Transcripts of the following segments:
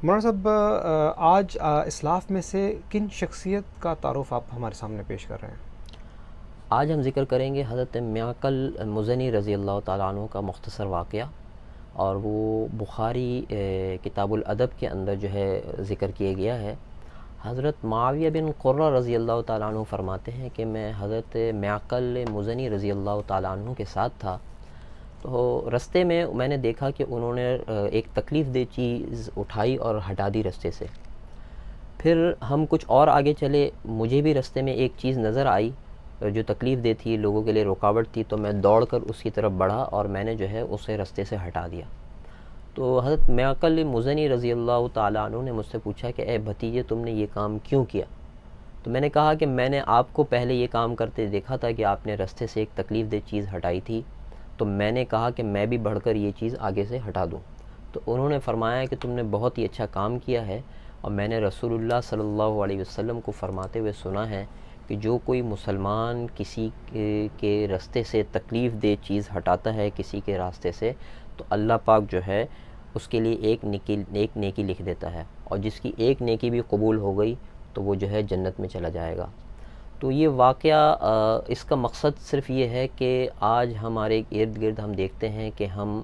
مولانا صاحب، آج اسلاف میں سے کن شخصیت کا تعارف آپ ہمارے سامنے پیش کر رہے ہیں؟ آج ہم ذکر کریں گے حضرت معقل مزنی رضی اللہ تعالیٰ عنہ کا مختصر واقعہ، اور وہ بخاری کتاب الادب کے اندر جو ہے ذکر کیا گیا ہے۔ حضرت معاویہ بن قرہ رضی اللہ تعالیٰ عنہ فرماتے ہیں کہ میں حضرت معقل مزنی رضی اللہ تعالیٰ عنہ کے ساتھ تھا، تو رستے میں نے دیکھا کہ انہوں نے ایک تکلیف دہ چیز اٹھائی اور ہٹا دی رستے سے۔ پھر ہم کچھ اور آگے چلے، مجھے بھی رستے میں ایک چیز نظر آئی جو تکلیف دہ تھی، لوگوں کے لیے رکاوٹ تھی، تو میں دوڑ کر اس کی طرف بڑھا اور میں نے جو ہے اسے رستے سے ہٹا دیا۔ تو حضرت معقل مزنی رضی اللہ تعالیٰ عنہ نے مجھ سے پوچھا کہ اے بھتیجے، تم نے یہ کام کیوں کیا؟ تو میں نے کہا کہ میں نے آپ کو پہلے یہ کام کرتے دیکھا تھا کہ آپ نے رستے سے ایک تکلیف دہ چیز ہٹائی تھی، تو میں نے کہا کہ میں بھی بڑھ کر یہ چیز آگے سے ہٹا دوں۔ تو انہوں نے فرمایا کہ تم نے بہت ہی اچھا کام کیا ہے، اور میں نے رسول اللہ صلی اللہ علیہ وسلم کو فرماتے ہوئے سنا ہے کہ جو کوئی مسلمان کسی کے راستے سے تکلیف دہ چیز ہٹاتا ہے کسی کے راستے سے، تو اللہ پاک جو ہے اس کے لیے ایک نیکی لکھ دیتا ہے، اور جس کی ایک نیکی بھی قبول ہو گئی تو وہ جو ہے جنت میں چلا جائے گا۔ تو یہ واقعہ اس کا مقصد صرف یہ ہے کہ آج ہمارے ارد گرد ہم دیکھتے ہیں کہ ہم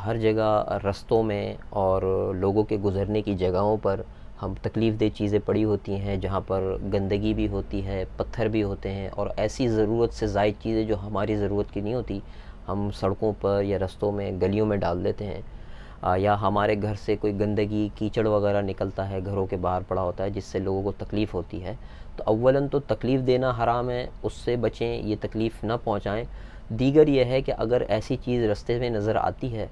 ہر جگہ رستوں میں اور لوگوں کے گزرنے کی جگہوں پر ہم تکلیف دہ چیزیں پڑی ہوتی ہیں، جہاں پر گندگی بھی ہوتی ہے، پتھر بھی ہوتے ہیں، اور ایسی ضرورت سے زائد چیزیں جو ہماری ضرورت کی نہیں ہوتی ہم سڑکوں پر یا رستوں میں گلیوں میں ڈال دیتے ہیں، یا ہمارے گھر سے کوئی گندگی کیچڑ وغیرہ نکلتا ہے، گھروں کے باہر پڑا ہوتا ہے جس سے لوگوں کو تکلیف ہوتی ہے۔ تو اولاً تو تکلیف دینا حرام ہے، اس سے بچیں، یہ تکلیف نہ پہنچائیں۔ دیگر یہ ہے کہ اگر ایسی چیز رستے میں نظر آتی ہے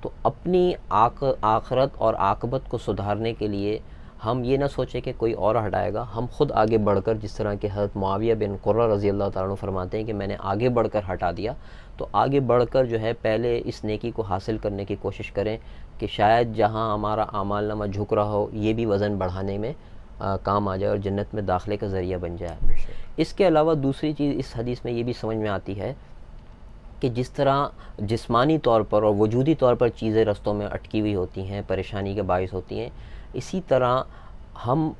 تو اپنی آخرت اور عاقبت کو سدھارنے کے لیے ہم یہ نہ سوچیں کہ کوئی اور ہٹائے گا، ہم خود آگے بڑھ کر، جس طرح کہ حضرت معاویہ بن قرہ رضی اللہ تعالیٰ عنہ فرماتے ہیں کہ میں نے آگے بڑھ کر ہٹا دیا، تو آگے بڑھ کر جو ہے پہلے اس نیکی کو حاصل کرنے کی کوشش کریں کہ شاید جہاں ہمارا اعمال نامہ جھک رہا ہو یہ بھی وزن بڑھانے میں کام آ جائے اور جنت میں داخلے کا ذریعہ بن جائے۔ بے شک۔ اس کے علاوہ دوسری چیز اس حدیث میں یہ بھی سمجھ میں آتی ہے کہ جس طرح جسمانی طور پر اور وجودی طور پر چیزیں رستوں میں اٹکی ہوئی ہوتی ہیں، پریشانی کے باعث ہوتی ہیں، اسی طرح ہم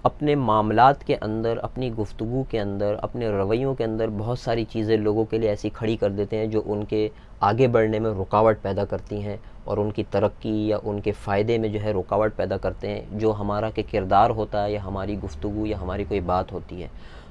اپنے معاملات کے اندر، اپنی گفتگو کے اندر، اپنے رویوں کے اندر بہت ساری چیزیں لوگوں کے لیے ایسی کھڑی کر دیتے ہیں جو ان کے آگے بڑھنے میں رکاوٹ پیدا کرتی ہیں، اور ان کی ترقی یا ان کے فائدے میں جو ہے رکاوٹ پیدا کرتے ہیں، جو ہمارا کہ کردار ہوتا ہے یا ہماری گفتگو یا ہماری کوئی بات ہوتی ہے۔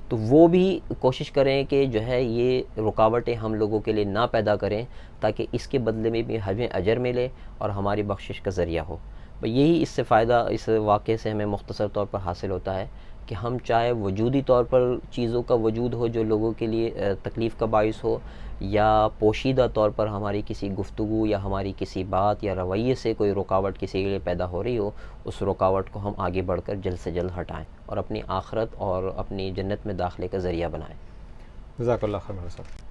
تو وہ بھی کوشش کریں کہ جو ہے یہ رکاوٹیں ہم لوگوں کے لیے نہ پیدا کریں، تاکہ اس کے بدلے میں بھی ہمیں اجر ملے اور ہماری بخشش کا ذریعہ ہو۔ یہی اس سے فائدہ اس واقعے سے ہمیں مختصر طور پر حاصل ہوتا ہے کہ ہم چاہے وجودی طور پر چیزوں کا وجود ہو جو لوگوں کے لیے تکلیف کا باعث ہو، یا پوشیدہ طور پر ہماری کسی گفتگو یا ہماری کسی بات یا رویے سے کوئی رکاوٹ کسی کے لیے پیدا ہو رہی ہو، اس رکاوٹ کو ہم آگے بڑھ کر جلد سے جلد ہٹائیں اور اپنی آخرت اور اپنی جنت میں داخلے کا ذریعہ بنائیں۔ جزاک اللہ خیر مولانا صاحب۔